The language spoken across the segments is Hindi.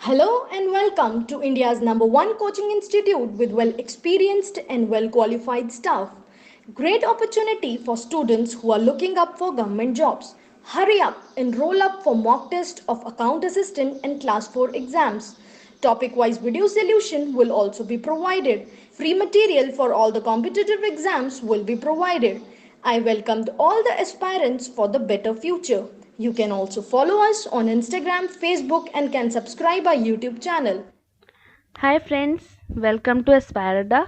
Hello and welcome to India's number one coaching institute with well experienced and well qualified staff. Great opportunity for students who are looking up for government jobs. Hurry up, enroll up for mock test of account assistant and class 4 exams. Topic wise video solution will also be provided. Free material for all the competitive exams will be provided. I welcomed all the aspirants for the better future. You can also follow us on Instagram, Facebook, and can subscribe our YouTube channel. Hi friends, welcome to एस्पायरडा।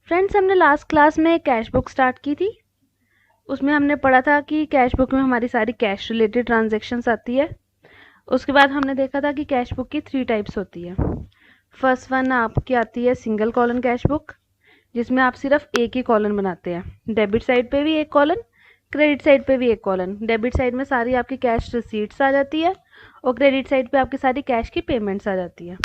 फ्रेंड्स, हमने लास्ट क्लास में कैश बुक स्टार्ट की थी। उसमें हमने पढ़ा था कि कैश बुक में हमारी सारी कैश रिलेटेड ट्रांजैक्शंस आती है। उसके बाद हमने देखा था कि कैश बुक की 3 टाइप्स होती है। फर्स्ट वन आपकी आती है सिंगल कॉलन कैश बुक, जिसमें आप सिर्फ एक ही कॉलन बनाते हैं। डेबिट साइड पे भी एक कॉलन, क्रेडिट साइड पे भी एक कॉलन। डेबिट साइड में सारी आपकी कैश रिसीट्स आ जाती है और क्रेडिट साइड पे आपकी सारी कैश की पेमेंट्स आ जाती है।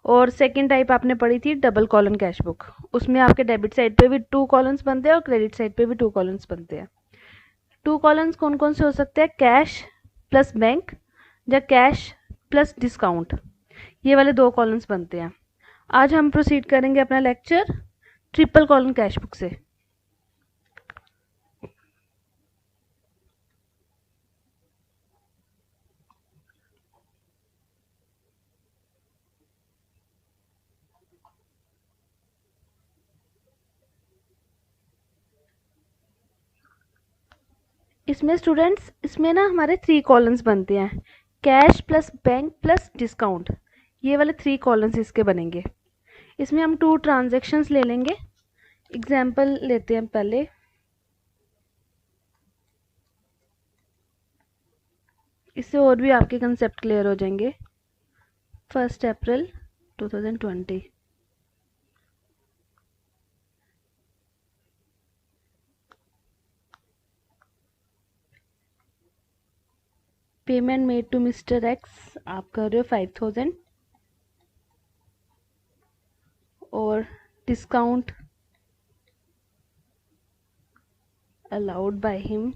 और सेकंड टाइप आपने पढ़ी थी डबल कॉलन कैश बुक। उसमें आपके डेबिट साइड पे भी 2 कॉलम्स बनते हैं और क्रेडिट साइड पे भी 2 कॉलम्स बनते हैं। 2 कॉलम्स कौन कौन से हो सकते हैं? कैश प्लस बैंक या कैश प्लस डिस्काउंट, ये वाले 2 कॉलम्स बनते हैं। आज हम प्रोसीड करेंगे अपना lecture triple colon cash book से। इसमें स्टूडेंट्स, इसमें ना हमारे 3 कॉलम्स बनते हैं, cash plus bank plus discount. ये वाले 3 कॉलम्स इसके बनेंगे। इसमें हम 2 ट्रांजैक्शंस ले लेंगे। एग्जाम्पल लेते हैं पहले। इससे और भी आपके कंसेप्ट क्लियर हो जाएंगे। 1 अप्रैल 2020। Payment made to mister X आप कर रहे हो 5000 और डिस्काउंट अलाउड बाय हिम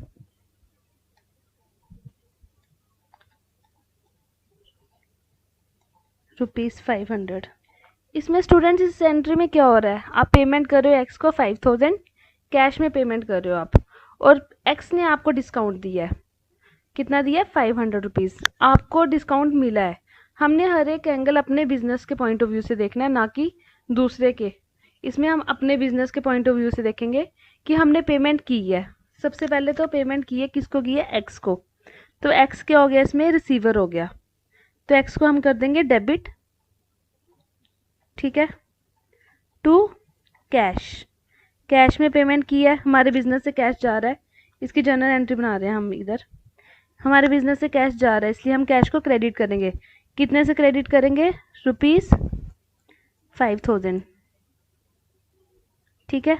₹500। इसमें स्टूडेंट्स इस एंट्री में क्या हो रहा है? आप पेमेंट कर रहे हो एक्स को 5000, कैश में पेमेंट कर रहे हो आप, और एक्स ने आपको डिस्काउंट दिया है। कितना दिया है? 500 रुपीज़। आपको डिस्काउंट मिला है। हमने हर एक एंगल अपने बिजनेस के पॉइंट ऑफ व्यू से देखना है, ना कि दूसरे के। इसमें हम अपने बिजनेस के पॉइंट ऑफ व्यू से देखेंगे कि हमने पेमेंट की है। सबसे पहले तो पेमेंट की है, किसको की है? एक्स को। तो एक्स क्या हो गया? इसमें रिसीवर हो गया। तो एक्स को हम कर देंगे डेबिट, ठीक है, टू कैश। कैश में पेमेंट की है, हमारे बिजनेस से कैश जा रहा है। इसकी जर्नल एंट्री बना रहे हैं हम इधर। हमारे बिजनेस से कैश जा रहा है, इसलिए हम कैश को क्रेडिट करेंगे। कितने से क्रेडिट करेंगे? ₹5000, ठीक है।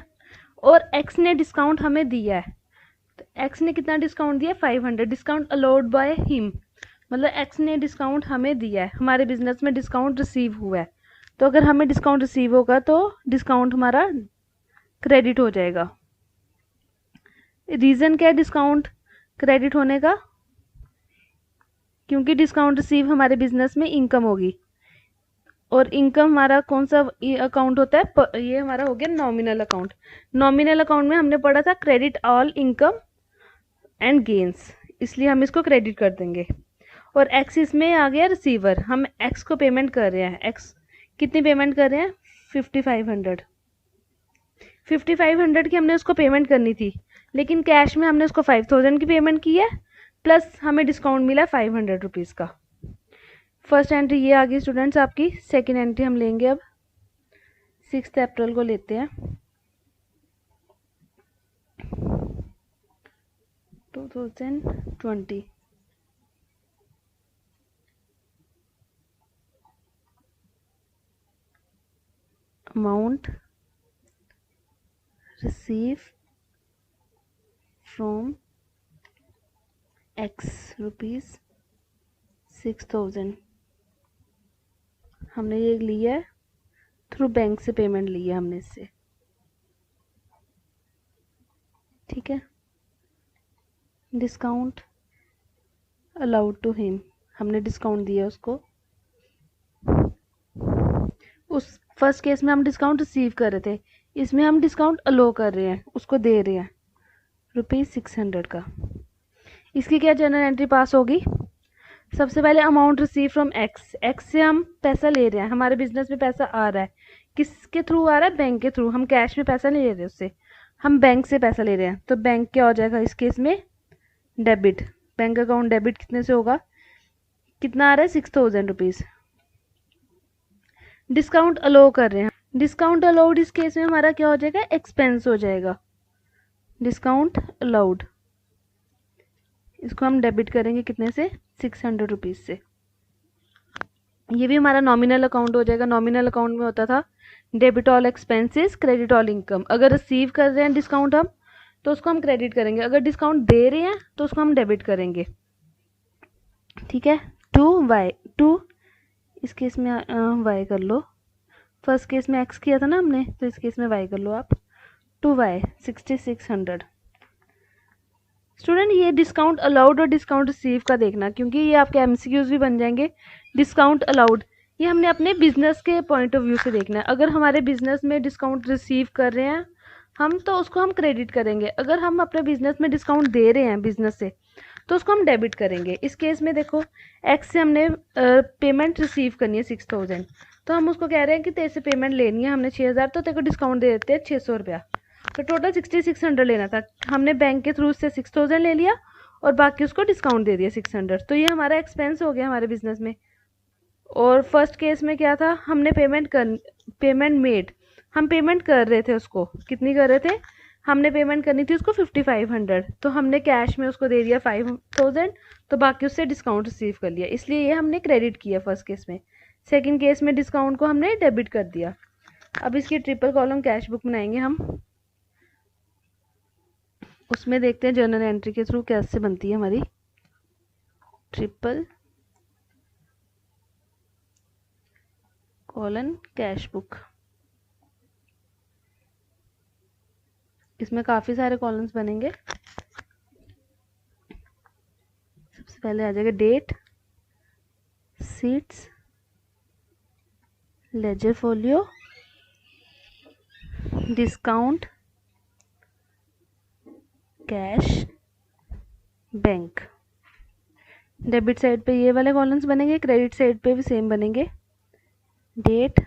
और एक्स ने डिस्काउंट हमें दिया है, तो एक्स ने कितना डिस्काउंट दिया? 500। डिस्काउंट अलाउड बाय हिम, मतलब एक्स ने डिस्काउंट हमें दिया है। हमारे बिजनेस में डिस्काउंट रिसीव हुआ है, तो अगर हमें डिस्काउंट रिसीव होगा तो डिस्काउंट हमारा क्रेडिट हो जाएगा। रीज़न क्या है डिस्काउंट क्रेडिट होने का? क्योंकि डिस्काउंट रिसीव हमारे बिजनेस में इनकम होगी, और इनकम हमारा कौन सा अकाउंट होता है? ये हमारा हो गया नॉमिनल अकाउंट। नॉमिनल अकाउंट में हमने पढ़ा था credit all income and gains, इसलिए हम इसको क्रेडिट कर देंगे। और एक्स इसमें आ गया रिसीवर। हम एक्स को पेमेंट कर रहे हैं। एक्स कितनी पेमेंट कर रहे हैं? 5500। 5500 की हमने उसको पेमेंट करनी थी, लेकिन कैश में हमने उसको 5000 की पेमेंट की है, प्लस हमें डिस्काउंट मिला 500 रुपीज़ का। फर्स्ट एंट्री ये आ गई स्टूडेंट्स आपकी। सेकेंड एंट्री हम लेंगे अब 6 अप्रैल को लेते हैं, 2020। Amount receive from x ₹6000। हमने ये लिया है थ्रू बैंक से, पेमेंट ली है हमने इससे, ठीक है। डिस्काउंट अलाउड टू हिम, हमने डिस्काउंट दिया उसको उस फर्स्ट केस में हम डिस्काउंट रिसीव कर रहे थे, इसमें हम डिस्काउंट अलो कर रहे हैं, उसको दे रहे हैं ₹600 का। इसकी क्या जर्नल एंट्री पास होगी? सबसे पहले amount receive from x, x से हम पैसा ले रहे हैं, हमारे बिजनेस में पैसा आ रहा है, किसके थ्रू आ रहा है? बैंक के थ्रू। हम कैश में पैसा नहीं ले रहे उससे, हम बैंक से पैसा ले रहे हैं, तो बैंक क्या हो जाएगा इस केस में? डेबिट। बैंक अकाउंट डेबिट कितने से होगा? कितना आ रहा है? ₹6000। डिस्काउंट अलो कर रहे हैं, डिस्काउंट अलाउड इस केस में हमारा क्या हो जाएगा? एक्सपेंस हो जाएगा। डिस्काउंट अलाउड, इसको हम डेबिट करेंगे कितने से? ₹600 से। ये भी हमारा नॉमिनल अकाउंट हो जाएगा। नॉमिनल अकाउंट में होता था debit all expenses credit all income. अगर रिसीव कर रहे हैं डिस्काउंट हम, तो उसको हम क्रेडिट करेंगे, अगर डिस्काउंट दे रहे हैं तो उसको हम डेबिट करेंगे। ठीक है। टू इस केस में वाई कर लो, फर्स्ट केस में एक्स किया था ना हमने, तो इस केस में वाई कर लो आप। 2y 6600। स्टूडेंट ये डिस्काउंट अलाउड और डिस्काउंट रिसीव का देखना, क्योंकि ये आपके एमसीक्यूज भी बन जाएंगे। डिस्काउंट अलाउड ये हमने अपने बिजनेस के पॉइंट ऑफ व्यू से देखना है। अगर हमारे बिजनेस में डिस्काउंट रिसीव कर रहे हैं हम, तो उसको हम क्रेडिट करेंगे। अगर हम अपने बिजनेस में डिस्काउंट दे रहे हैं बिजनेस से, तो उसको हम डेबिट करेंगे। इस केस में देखो, एक्स से हमने पेमेंट रिसीव करनी है 6000, तो हम उसको कह रहे हैं कि तेरे से पेमेंट लेनी है हमने 6000, तो तेरे को डिस्काउंट दे देते हैं 600 रुपया, तो टोटल 6600 लेना था। हमने बैंक के थ्रू से 6000 ले लिया और बाकी उसको डिस्काउंट दे दिया 600, तो ये हमारा एक्सपेंस हो गया हमारे बिजनेस में। और फर्स्ट केस में क्या था? हमने पेमेंट मेड, हम पेमेंट कर रहे थे उसको, कितनी कर रहे थे? हमने पेमेंट करनी थी उसको 5500, तो हमने कैश में उसको दे दिया 5000, तो बाकी उससे डिस्काउंट रिसीव कर लिया, इसलिए ये हमने क्रेडिट किया फर्स्ट केस में। सेकंड केस में डिस्काउंट को हमने डेबिट कर दिया। अब इसकी ट्रिपल कॉलम कैश बुक बनाएंगे हम, उसमें देखते हैं जर्नल एंट्री के थ्रू कैसे बनती है हमारी ट्रिपल कॉलन कैश बुक। इसमें काफ़ी सारे कॉलम्स बनेंगे। सबसे पहले आ जाएगा date, receipts, ledger folio, discount, cash, bank. Debit side पे ये वाले कॉलम्स बनेंगे, क्रेडिट साइड पे भी सेम बनेंगे। Date,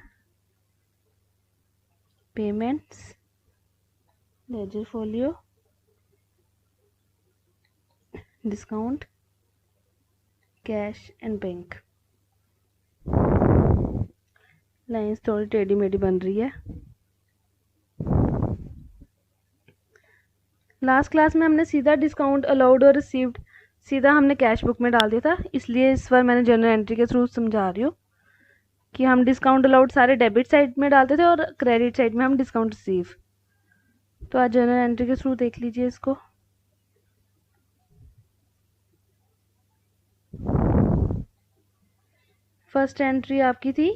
payments, ledger folio, discount, cash and bank. Lines थोड़ी टेढ़ी मेढ़ी बन रही है। लास्ट क्लास में हमने सीधा डिस्काउंट अलाउड और रिसीव्ड सीधा हमने कैश बुक में डाल दिया था, इसलिए इस बार मैंने जर्नल एंट्री के थ्रू समझा रही हूँ कि हम डिस्काउंट अलाउड सारे डेबिट साइड में डालते थे और क्रेडिट साइड में हम डिस्काउंट रिसीव। तो आज जर्नल एंट्री के थ्रू देख लीजिए इसको। फर्स्ट एंट्री आपकी थी,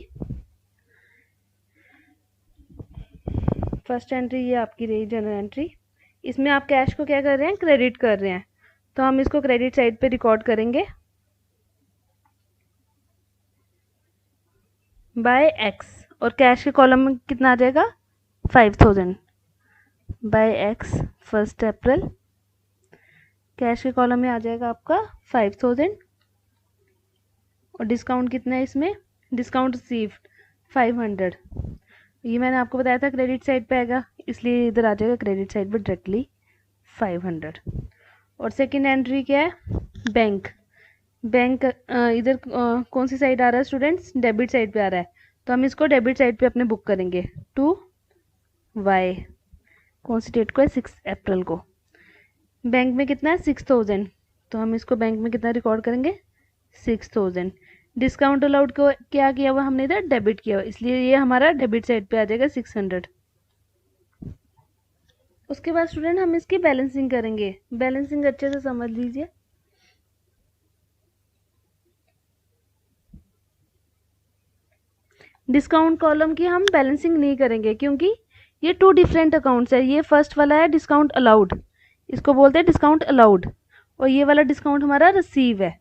फर्स्ट एंट्री ये आपकी रही जर्नल एंट्री। इसमें आप कैश को क्या कर रहे हैं? क्रेडिट कर रहे हैं, तो हम इसको क्रेडिट साइड पे रिकॉर्ड करेंगे बाय एक्स, और कैश के कॉलम में कितना आ जाएगा? 5000 बाय एक्स 1 अप्रैल। कैश के कॉलम में आ जाएगा आपका 5000 और डिस्काउंट कितना है इसमें? Discount receive 500। ये मैंने आपको बताया था क्रेडिट साइड पे आएगा, इसलिए इधर आ जाएगा क्रेडिट साइड पे डायरेक्टली 500। और सेकंड एंट्री क्या है? बैंक। बैंक इधर कौन सी साइड आ रहा है स्टूडेंट्स? डेबिट साइड पे आ रहा है, तो हम इसको डेबिट साइड पे अपने बुक करेंगे। 2y कौन सी डेट को है? 6 अप्रैल को। बैंक में कितना है? 6000, तो हम इसको बैंक में कितना रिकॉर्ड करेंगे? 6000। डिस्काउंट अलाउड को क्या किया हुआ हमने? इधर डेबिट किया हुआ, इसलिए ये हमारा डेबिट साइड पे आ जाएगा 600। उसके बाद स्टूडेंट हम इसकी बैलेंसिंग करेंगे। बैलेंसिंग अच्छे से समझ लीजिए। डिस्काउंट कॉलम की हम बैलेंसिंग नहीं करेंगे, क्योंकि ये 2 डिफरेंट अकाउंट्स है। ये फर्स्ट वाला है डिस्काउंट अलाउड, इसको बोलते हैं डिस्काउंट अलाउड, और ये वाला डिस्काउंट हमारा रिसीव है।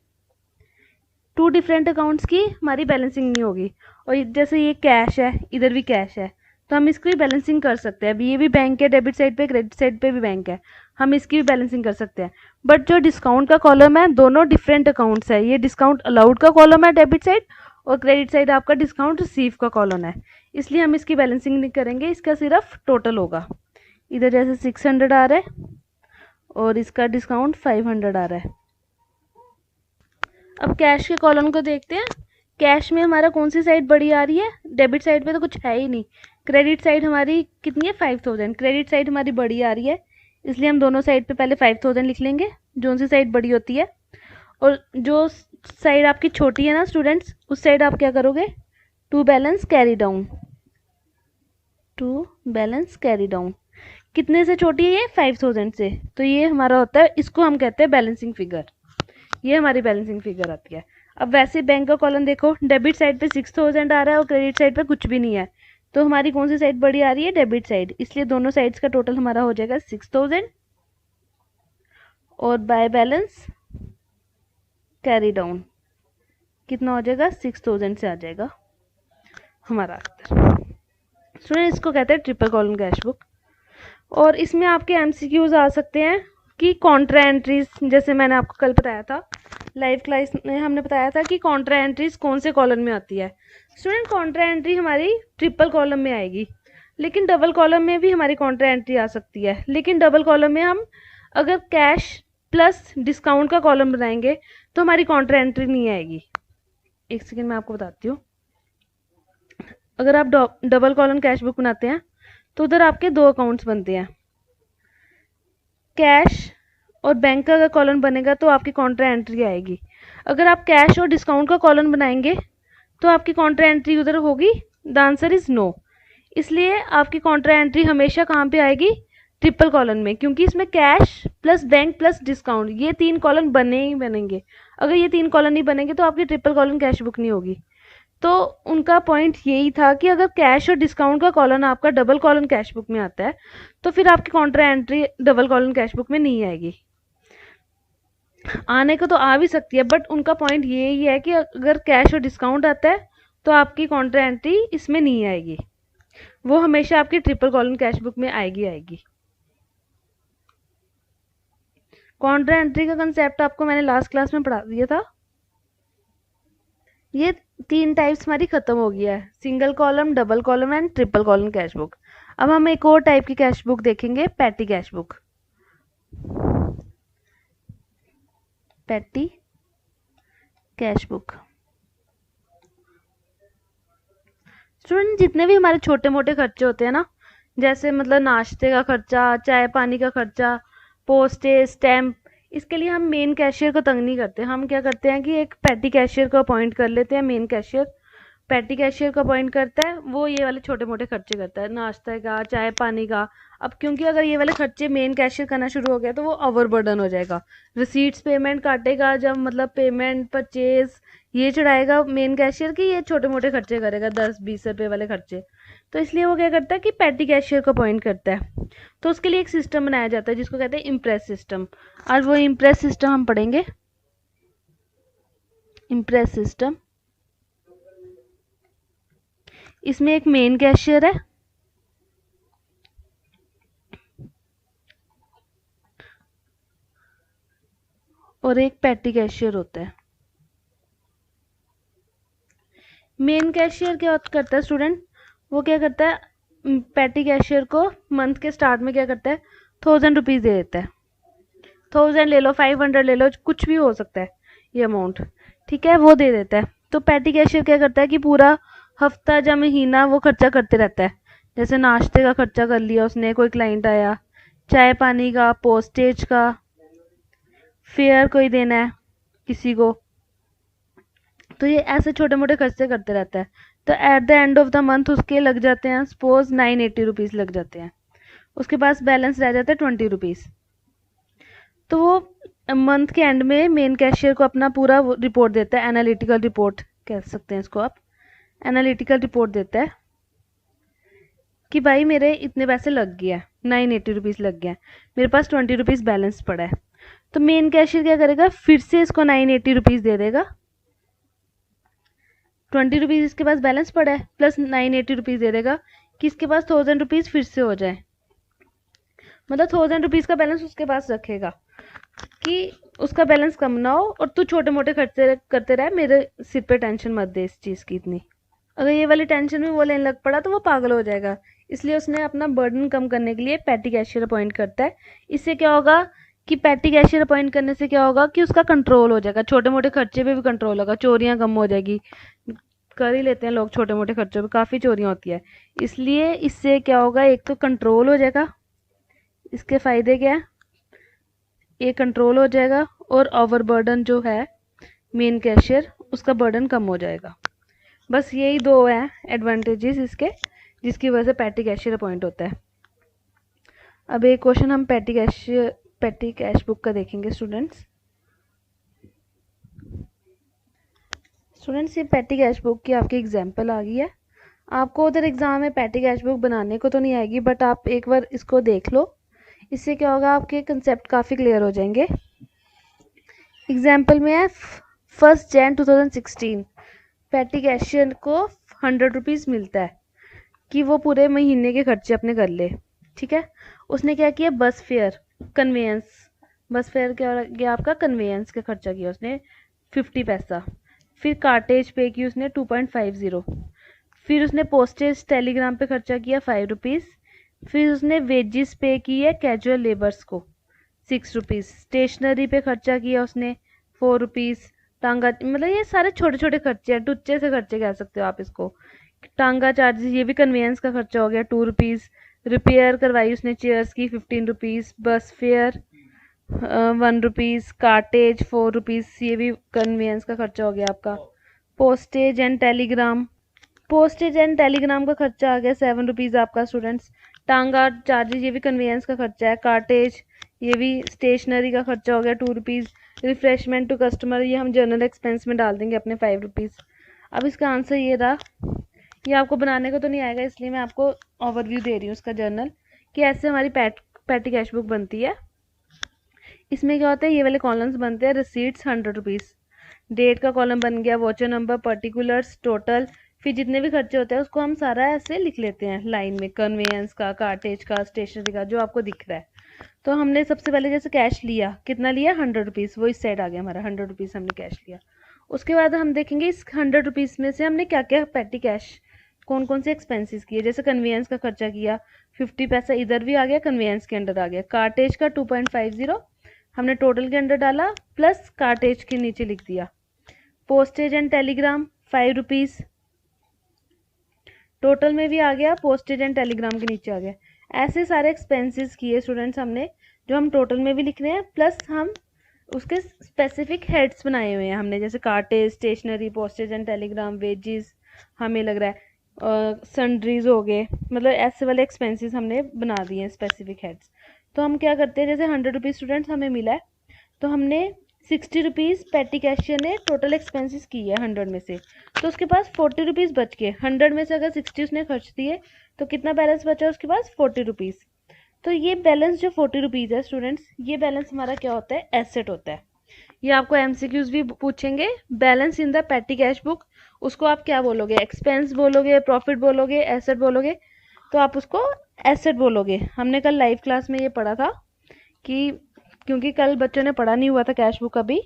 टू डिफरेंट अकाउंट्स की हमारी बैलेंसिंग नहीं होगी। और जैसे ये कैश है, इधर भी कैश है, तो हम इसकी भी बैलेंसिंग कर सकते हैं। अभी ये भी बैंक है, डेबिट साइड पे, क्रेडिट साइड पे भी बैंक है, हम इसकी भी बैलेंसिंग कर सकते हैं। बट जो डिस्काउंट का कॉलम है, दोनों डिफरेंट अकाउंट्स है। ये डिस्काउंट अलाउड का कॉलम है डेबिट साइड, और क्रेडिट साइड आपका डिस्काउंट रिसीव का कॉलम है, इसलिए हम इसकी बैलेंसिंग नहीं करेंगे, इसका सिर्फ टोटल होगा। इधर जैसे 600 आ रहा है और इसका डिस्काउंट 500 आ रहा है। अब कैश के कॉलम को देखते हैं। कैश में हमारा कौन सी साइड बड़ी आ रही है? डेबिट साइड पे तो कुछ है ही नहीं। क्रेडिट साइड हमारी कितनी है? 5000। क्रेडिट साइड हमारी बड़ी आ रही है, इसलिए हम दोनों साइड पे पहले 5000 लिख लेंगे, जो सी साइड बड़ी होती है। और जो साइड आपकी छोटी है ना स्टूडेंट्स, उस साइड आप क्या करोगे? To balance carry down. To balance carry down कितने से छोटी है ये? 5000 से। तो ये हमारा होता है, इसको हम कहते हैं बैलेंसिंग फिगर। ये हमारी बैलेंसिंग फिगर आती है। अब वैसे बैंक का कॉलम देखो, डेबिट साइड पे 6000 आ रहा है और क्रेडिट साइड पे कुछ भी नहीं है, तो हमारी कौन सी साइड बड़ी आ रही है? डेबिट साइड, इसलिए दोनों साइड्स का टोटल हमारा हो जाएगा 6000 और बाय बैलेंस कैरी डाउन कितना हो जाएगा? 6000 से आ जाएगा हमारा आंसर। स्टूडेंट इसको कहते हैं ट्रिपल कॉलम कैश बुक। और इसमें आपके एमसीक्यूज आ सकते हैं कि कॉन्ट्रा एंट्रीज, जैसे मैंने आपको कल बताया था, लाइव क्लास में हमने बताया था कि कॉन्ट्रा एंट्रीज कौन से कॉलम में आती है। स्टूडेंट कॉन्ट्रा एंट्री हमारी ट्रिपल कॉलम में आएगी, लेकिन डबल कॉलम में भी हमारी कॉन्ट्रा एंट्री आ सकती है। लेकिन डबल कॉलम में हम अगर कैश प्लस डिस्काउंट का कॉलम बनाएंगे तो हमारी कॉन्ट्रा एंट्री नहीं आएगी। एक सेकेंड मैं आपको बताती हूँ। अगर आप डबल कॉलम कैश बुक बनाते हैं तो उधर आपके दो अकाउंट्स बनते हैं, कैश और बैंक का अगर कॉलम बनेगा तो आपकी कॉन्ट्रा एंट्री आएगी। अगर आप कैश और डिस्काउंट का कॉलम बनाएंगे तो आपकी कॉन्ट्रा एंट्री उधर होगी। The answer is no. इसलिए आपकी कॉन्ट्रा एंट्री हमेशा कहाँ पे आएगी? ट्रिपल कॉलम में, क्योंकि इसमें cash plus bank plus discount ये तीन कॉलम बने ही बनेंगे। अगर ये तीन कॉलम नहीं बनेंगे तो आपकी ट्रिपल कॉलम कैश बुक नहीं होगी। तो उनका पॉइंट यही था कि अगर कैश और डिस्काउंट का कॉलम आपका डबल कॉलम कैश बुक में आता है तो फिर आपकी Contra entry double column cash book में नहीं आएगी। आने को तो आ भी सकती है, बट उनका पॉइंट यही है कि अगर कैश और डिस्काउंट आता है तो आपकी कॉन्ट्रा एंट्री इसमें नहीं आएगी, वो हमेशा आपकी ट्रिपल कॉलम कैश बुक में आएगी। कॉन्ट्रा एंट्री का कंसेप्ट आपको मैंने लास्ट क्लास में पढ़ा दिया था। ये तीन टाइप्स हमारी खत्म हो गई है, single column, double column and triple column cash book. अब हम एक और टाइप की कैश बुक देखेंगे, petty cash book. Petty cash book. Student जितने भी हमारे छोटे मोटे खर्चे होते हैं ना, जैसे मतलब नाश्ते का खर्चा, चाय पानी का खर्चा, पोस्टेज, स्टैम्प, इसके लिए हम मेन कैशियर को तंग नहीं करते। हम क्या करते हैं कि एक पैटी कैशियर को अपॉइंट कर लेते हैं। मेन कैशियर पैटी कैशियर को अपॉइंट करता है, वो ये वाले छोटे मोटे खर्चे करता है, नाश्ते का, चाय पानी का। अब क्योंकि अगर ये वाले खर्चे मेन कैशियर करना शुरू हो गया तो वो ओवरबर्डन हो जाएगा। रिसीट्स पेमेंट काटेगा, जब मतलब पेमेंट परचेज ये चढ़ाएगा मेन कैशियर की, ये छोटे मोटे खर्चे करेगा, 10-20 रुपये वाले खर्चे। तो इसलिए वो क्या करता है कि पैटी कैशियर को अपॉइंट करता है। तो उसके लिए एक सिस्टम बनाया जाता है जिसको कहते हैं इम्प्रेस सिस्टम। आज वो इम्प्रेस सिस्टम हम पढ़ेंगे। इम्प्रेस सिस्टम, इसमें एक मेन कैशियर है और एक पैटी कैशियर होता है। मेन कैशियर क्या करता है स्टूडेंट? वो क्या करता है, पैटी कैशियर को मंथ के स्टार्ट में क्या करता है, 1000 रुपीज़ दे देता है। 1000 ले लो, 500 ले लो, कुछ भी हो सकता है ये अमाउंट, ठीक है, वो दे देता है। तो पैटी कैशियर क्या करता है कि पूरा हफ्ता या महीना वो खर्चा करते रहता है। जैसे नाश्ते का खर्चा कर लिया उसने, कोई क्लाइंट आया, चाय पानी का, पोस्टेज का, फेयर कोई देना है किसी को, तो ये ऐसे छोटे मोटे खर्चे करते रहता है। तो at the end of the month उसके लग जाते हैं सपोज 980 रुपीज़ लग जाते हैं, उसके पास बैलेंस रह जाता है 20 रुपीज़। तो वो मंथ के एंड में मेन कैशियर को अपना पूरा रिपोर्ट देता है, एनालिटिकल रिपोर्ट कह सकते हैं इसको आप, एनालिटिकल रिपोर्ट देता है कि भाई मेरे इतने पैसे लग गया, 980 रुपीज़ लग गया, मेरे पास 20 रुपीज़ बैलेंस पड़ा है। तो मेन कैशियर क्या करेगा, फिर से इसको 980 रुपीज़ दे देगा ₹20 इसके पास बैलेंस पड़ा है, प्लस 980 दे देगा कि इसके पास ₹1000 फिर से हो जाए, मतलब ₹1000 का बैलेंस उसके पास रखेगा कि उसका बैलेंस कम ना हो और तू छोटे मोटे खर्चे करते रहे, मेरे सिर पे टेंशन मत दे इस चीज़ की इतनी। अगर ये वाली टेंशन भी वो लेने लग पड़ा तो वो पागल हो जाएगा। इसलिए उसने अपना बर्डन कम करने के लिए पैटी कैशियर अपॉइंट करता है। इससे क्या होगा कि पैटी कैशियर अपॉइंट करने से क्या होगा कि उसका कंट्रोल हो जाएगा, छोटे मोटे खर्चे पे भी कंट्रोल होगा, चोरियां कम हो जाएगी। कर ही लेते हैं लोग छोटे मोटे खर्चों पे, काफ़ी चोरियां होती है। इसलिए इससे क्या होगा, एक तो कंट्रोल हो जाएगा, इसके फ़ायदे क्या है, ये कंट्रोल हो जाएगा और ओवर बर्डन जो है मेन कैशियर उसका बर्डन कम हो जाएगा। बस यही दो हैं एडवांटेजेस इसके, जिसकी वजह से पैटी कैशियर अपॉइंट होता है। अब एक क्वेश्चन हम पैटी कैश बुक का देखेंगे स्टूडेंट्स। ये पैटी कैश बुक की आपकी एग्जांपल आ गई है। आपको उधर एग्जाम में पैटी कैश बुक बनाने को तो नहीं आएगी, बट आप एक बार इसको देख लो, इससे क्या होगा आपके कंसेप्ट काफ़ी क्लियर हो जाएंगे। एग्जाम्पल में है 1 Jan 2016 पैटी कैशियर को ₹100 मिलता है कि वो पूरे महीने के खर्चे अपने कर ले। ठीक है, उसने क्या किया, बस फेयर क्या हो गया आपका, कन्वेंस का खर्चा किया उसने 50 पैसा, फिर कार्टेज पे की उसने 2.50, फिर उसने पोस्टेज टेलीग्राम पे खर्चा किया ₹5, फिर उसने वेजिस पे की है कैजुअल लेबर्स को ₹6, स्टेशनरी पे खर्चा किया उसने ₹4, टांगा, मतलब ये सारे छोटे छोटे खर्चे हैं, टुच्चे से खर्चे कह सकते हो आप इसको। टांगा चार्जेस, ये भी कन्वेंस का खर्चा हो गया ₹2, रिपेयर करवाई उसने चेयर्स की ₹15, बस फेयर ₹1, कार्टेज ₹4, ये भी कन्वेंस का खर्चा हो गया आपका। पोस्टेज एंड टेलीग्राम का खर्चा आ गया ₹7 आपका स्टूडेंट्स। टांगा चार्जेस, ये भी कन्वेंस का खर्चा है। कार्टेज, ये भी स्टेशनरी का खर्चा हो गया ₹2। रिफ्रेशमेंट टू कस्टमर, ये हम जर्नल एक्सपेंस में डाल देंगे अपने ₹5। अब इसका आंसर ये रहा, ये आपको बनाने को तो नहीं आएगा, इसलिए मैं आपको ओवरव्यू दे रही हूँ उसका जर्नल कि ऐसे हमारी पैटी कैश बुक बनती है। इसमें क्या होता है, ये वाले कॉलम्स बनते हैं, रिसीट्स ₹100, डेट का कॉलम बन गया, वॉचर नंबर, पर्टिकुलर्स, टोटल, फिर जितने भी खर्चे होते हैं उसको हम सारा ऐसे लिख लेते हैं लाइन में, कन्वेंस का, कार्टेज का, स्टेशनरी का, जो आपको दिख रहा है। तो हमने सबसे पहले जैसे कैश लिया, कितना लिया, ₹100, वो इस साइड आ गया हमारा, ₹100 हमने कैश लिया। उसके बाद हम देखेंगे इस ₹100 में से हमने क्या क्या पैटी कैश, कौन कौन से एक्सपेंसेस किए। जैसे कन्वेंस का खर्चा किया, 50 पैसा इधर भी आ गया, कन्वेंस के अंडर आ गया। कार्टेज का 2.50 हमने टोटल के अंडर डाला, प्लस कार्टेज के नीचे लिख दिया। पोस्टेज एंड टेलीग्राम ₹5 टोटल में भी आ गया, पोस्टेज एंड टेलीग्राम के नीचे आ गया। ऐसे सारे एक्सपेंसेस किए स्टूडेंट्स हमने, जो हम टोटल में भी लिख रहे हैं, प्लस हम उसके स्पेसिफिक हेड्स बनाए हुए हैं हमने, जैसे cartage, stationery, postage and telegram, wages, हमें लग रहा है सन्ड्रीज हो गए, मतलब ऐसे वाले एक्सपेंसेस हमने बना दिए हैं स्पेसिफिक हेड्स। तो हम क्या करते हैं, जैसे ₹100 स्टूडेंट्स हमें मिला है, तो हमने ₹60 पैटी कैशियर ने टोटल एक्सपेंसेस की है 100 में से, तो उसके पास ₹40 बच के, 100 में से अगर 60 उसने खर्च दिए तो कितना बैलेंस बचा उसके पास, ₹40। तो ये बैलेंस जो ₹40 है स्टूडेंट्स, ये बैलेंस हमारा क्या होता है, एसेट होता है। ये आपको एमसीक्यूज भी पूछेंगे, balance in the petty cash book, उसको आप क्या बोलोगे, एक्सपेंस बोलोगे, प्रॉफिट बोलोगे, एसेट बोलोगे, तो आप उसको एसेट बोलोगे। हमने कल लाइव क्लास में ये पढ़ा था कि, क्योंकि कल बच्चों ने पढ़ा नहीं हुआ था कैश बुक अभी,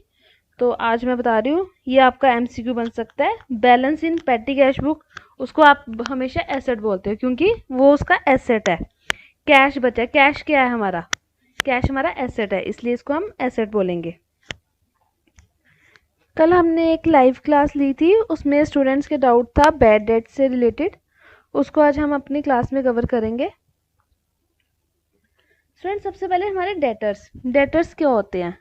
तो आज मैं बता रही हूँ, ये आपका एमसीक्यू बन सकता है। बैलेंस इन पैटी कैश बुक, उसको आप हमेशा एसेट बोलते हो क्योंकि वो उसका एसेट है। कैश बचा है, कैश क्या है हमारा, कैश हमारा एसेट है, इसलिए इसको हम एसेट बोलेंगे। कल हमने एक लाइव क्लास ली थी, उसमें स्टूडेंट्स के डाउट था बैड डेट से रिलेटेड, उसको आज हम अपनी क्लास में कवर करेंगे। स्टूडेंट सबसे पहले हमारे डेटर्स क्या होते हैं,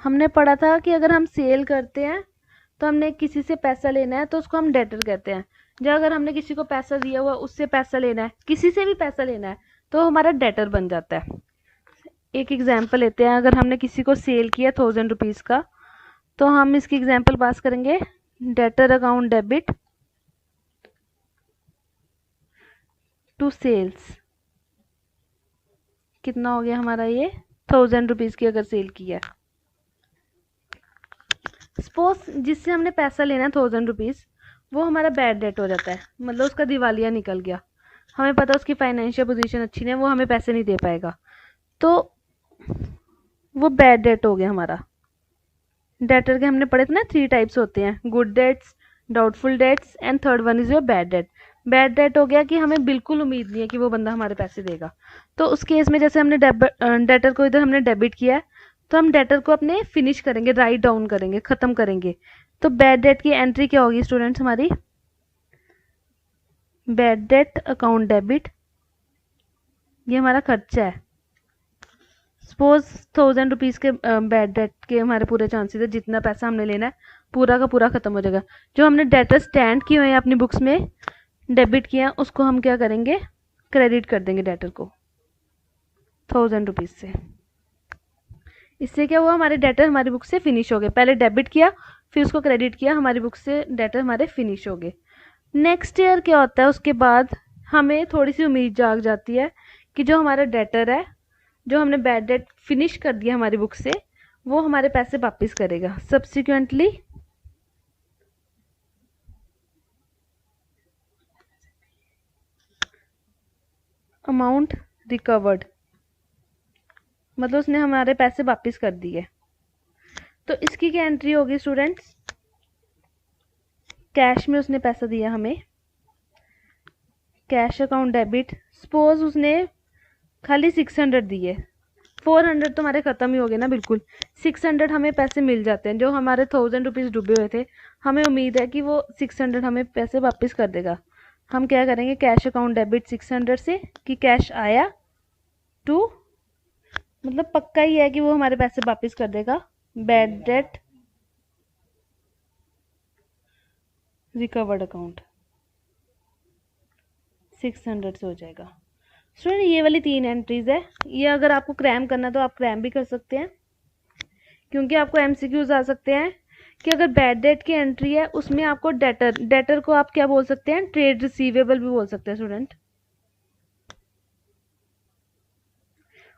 हमने पढ़ा था कि अगर हम सेल करते हैं तो हमने किसी से पैसा लेना है तो उसको हम डेटर कहते हैं। जब अगर हमने किसी को पैसा दिया हुआ, उससे पैसा लेना है, किसी से भी पैसा लेना है, तो हमारा डेटर बन जाता है। एक एग्जांपल लेते हैं, अगर हमने किसी को सेल किया ₹1000 का, तो हम इसकी एग्जांपल पास करेंगे, debtor account debit to sales, कितना हो गया हमारा, ये ₹1000 की अगर सेल किया। सपोज जिससे हमने पैसा लेना है 1000 रुपीज़, वो हमारा बैड डेट हो जाता है, मतलब उसका दिवालिया निकल गया, हमें पता उसकी फाइनेंशियल पोजीशन अच्छी नहीं है, वो हमें पैसे नहीं दे पाएगा, तो वो बैड डेट हो गया हमारा। डेटर के हमने पढ़े थे ना 3 टाइप्स होते हैं, good debts, doubtful debts and third one is your bad debt. Bad debt हो गया कि हमें बिल्कुल उम्मीद नहीं है कि वो बंदा हमारे पैसे देगा, तो उस केस में जैसे हमने डेटर को इधर हमने डेबिट किया है, तो हम डेटर को अपने फिनिश करेंगे, राइट डाउन करेंगे, ख़त्म करेंगे। तो बैड डेट की एंट्री क्या होगी स्टूडेंट्स हमारी, बैड डेट अकाउंट डेबिट, ये हमारा खर्चा है। सपोज 1000 रुपीज़ के बैड डेट के हमारे पूरे चांसेस है, जितना पैसा हमने लेना है पूरा का पूरा ख़त्म हो जाएगा। जो हमने डेटर स्टैंड किए हुए हैं अपनी बुक्स में, डेबिट किया, उसको हम क्या करेंगे, क्रेडिट कर देंगे डेटर को 1000 रुपीज़ से। इससे क्या हुआ, हमारे डेटर हमारी बुक से फिनिश हो गए। पहले डेबिट किया फिर उसको क्रेडिट किया, हमारी बुक से डेटर हमारे फिनिश हो गए। नेक्स्ट ईयर क्या होता है, उसके बाद हमें थोड़ी सी उम्मीद जाग जाती है कि जो हमारा डेटर है, जो हमने बैड डेट फिनिश कर दिया हमारी बुक से, वो हमारे पैसे वापस करेगा। सब्सिक्वेंटली अमाउंट रिकवर्ड, मतलब उसने हमारे पैसे वापस कर दिए। तो इसकी क्या एंट्री होगी स्टूडेंट्स, कैश में उसने पैसा दिया हमें, कैश अकाउंट डेबिट। सपोज उसने खाली 600 दिए, 400 तो हमारे ख़त्म ही हो गए ना बिल्कुल, 600 हमें पैसे मिल जाते हैं। जो हमारे 1000 रुपीज़ डूबे हुए थे, हमें उम्मीद है कि वो 600 हमें पैसे वापस कर देगा। हम क्या करेंगे, कैश अकाउंट डेबिट 600 से, कि कैश आया टू, मतलब पक्का ही है कि वो हमारे पैसे वापस कर देगा। बैड डेट रिकवर्ड अकाउंट 600 से हो जाएगा। स्टूडेंट ये वाली 3 एंट्रीज है, ये अगर आपको क्रैम करना तो आप क्रैम भी कर सकते हैं, क्योंकि आपको एमसीक्यूज आ सकते हैं कि अगर बैड डेट की एंट्री है उसमें आपको डेटर को आप क्या बोल सकते हैं, ट्रेड रिसीवेबल भी बोल सकते हैं स्टूडेंट।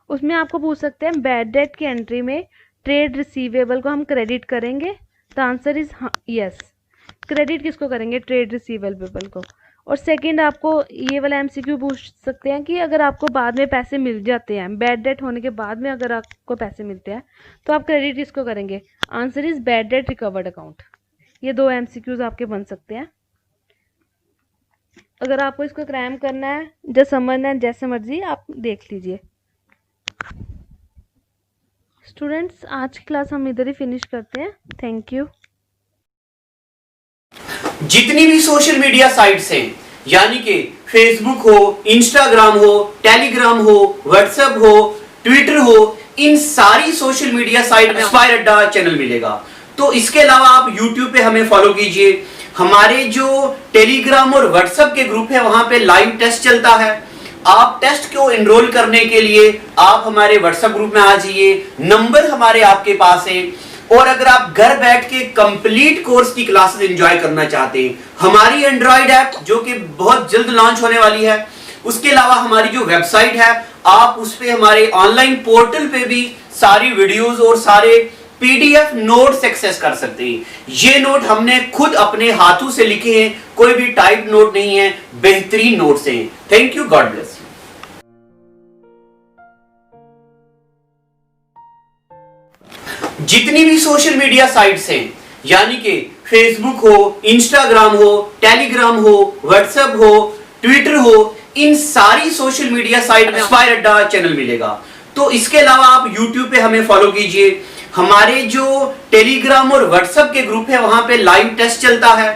उसमें आपको पूछ सकते हैं बैड डेट की एंट्री में ट्रेड रिसीवेबल को हम क्रेडिट करेंगे, the answer is yes. Credit किसको करेंगे, ट्रेड रिसीवेबल को। और सेकंड आपको ये वाला एमसीक्यू पूछ सकते हैं कि अगर आपको बाद में पैसे मिल जाते हैं, बैड डेट होने के बाद में अगर आपको पैसे मिलते हैं, तो आप क्रेडिट किसको करेंगे, answer is bad debt recovered account. ये 2 एमसीक्यूज आपके बन सकते हैं। अगर आपको इसको क्रैम करना है, जैसे समझना है, जैसे मर्जी आप देख लीजिए। स्टूडेंट्स आज की क्लास हम इधर ही फिनिश करते हैं। Thank you. जितनी भी सोशल मीडिया साइट्स हैं, यानी कि फेसबुक हो, इंस्टाग्राम हो, टेलीग्राम हो, व्हाट्सएप हो, ट्विटर हो, इन सारी सोशल मीडिया साइट में एस्पायर अड्डा चैनल मिलेगा। तो इसके अलावा आप यूट्यूब पे हमें फॉलो कीजिए। हमारे जो टेलीग्राम और व्हाट्सएप के ग्रुप है, वहां पे लाइव टेस्ट चलता है। आप टेस्ट को एनरोल करने के लिए आप हमारे व्हाट्सएप ग्रुप में आ जाइए, नंबर हमारे आपके पास है। और अगर आप घर बैठ के कंप्लीट कोर्स की क्लासेस एंजॉय करना चाहते हैं, हमारी एंड्रॉइड ऐप जो कि बहुत जल्द लॉन्च होने वाली है, उसके अलावा हमारी जो वेबसाइट है, आप उस पे हमारे ऑनलाइन पोर्टल पे भी सारी वीडियोस और सारे पीडीएफ नोट्स एक्सेस कर सकते हैं। ये नोट हमने खुद अपने हाथों से लिखे हैं, कोई भी टाइप नोट नहीं है, बेहतरीन नोट्स हैं। Thank you, God bless. जितनी भी सोशल मीडिया साइट्स हैं, यानी कि फेसबुक हो, इंस्टाग्राम हो, टेलीग्राम हो, व्हाट्सएप हो, ट्विटर हो, इन सारी सोशल मीडिया साइट में एस्पायर अड्डा चैनल मिलेगा। तो इसके अलावा आप यूट्यूब पे हमें फॉलो कीजिए। हमारे जो टेलीग्राम और व्हाट्सएप के ग्रुप है, वहां पे लाइव टेस्ट चलता है।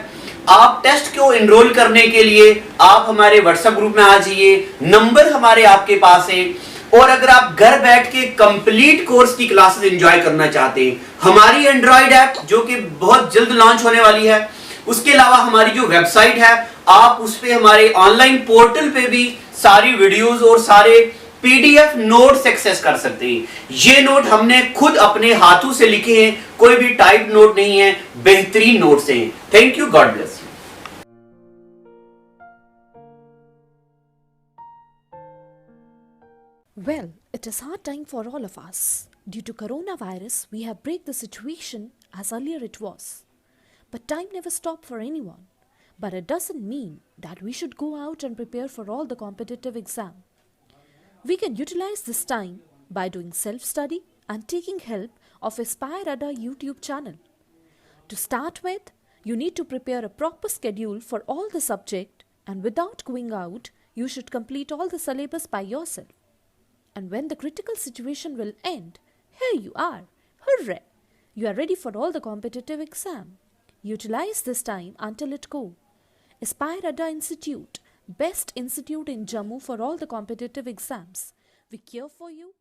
आप टेस्ट को एनरोल करने के लिए आप हमारे व्हाट्सएप ग्रुप में आ जाइए, नंबर हमारे आपके पास है। और अगर आप घर बैठ के कंप्लीट कोर्स की क्लासेस एंजॉय करना चाहते हैं, हमारी एंड्रॉइड ऐप जो कि बहुत जल्द लॉन्च होने वाली है, उसके अलावा हमारी जो वेबसाइट है, आप उस पे हमारे ऑनलाइन पोर्टल पे भी सारी वीडियोस और सारे पीडीएफ नोट्स एक्सेस कर सकते हैं। ये नोट हमने खुद अपने हाथों से लिखे हैं, कोई भी टाइप नोट नहीं है, बेहतरीन नोट्स हैं। Thank you, God bless. Well, it is hard time for all of us. Due to coronavirus, we have break the situation as earlier it was. But time never stopped for anyone. But it doesn't mean that we should go out and prepare for all the competitive exam. We can utilize this time by doing self-study and taking help of Aspire Ada YouTube channel. To start with, you need to prepare a proper schedule for all the subject, and without going out, you should complete all the syllabus by yourself. And when the critical situation will end, here you are. Hooray! You are ready for all the competitive exam. Utilize this time until it go. Aspire Ada Institute, best institute in Jammu for all the competitive exams. We care for you.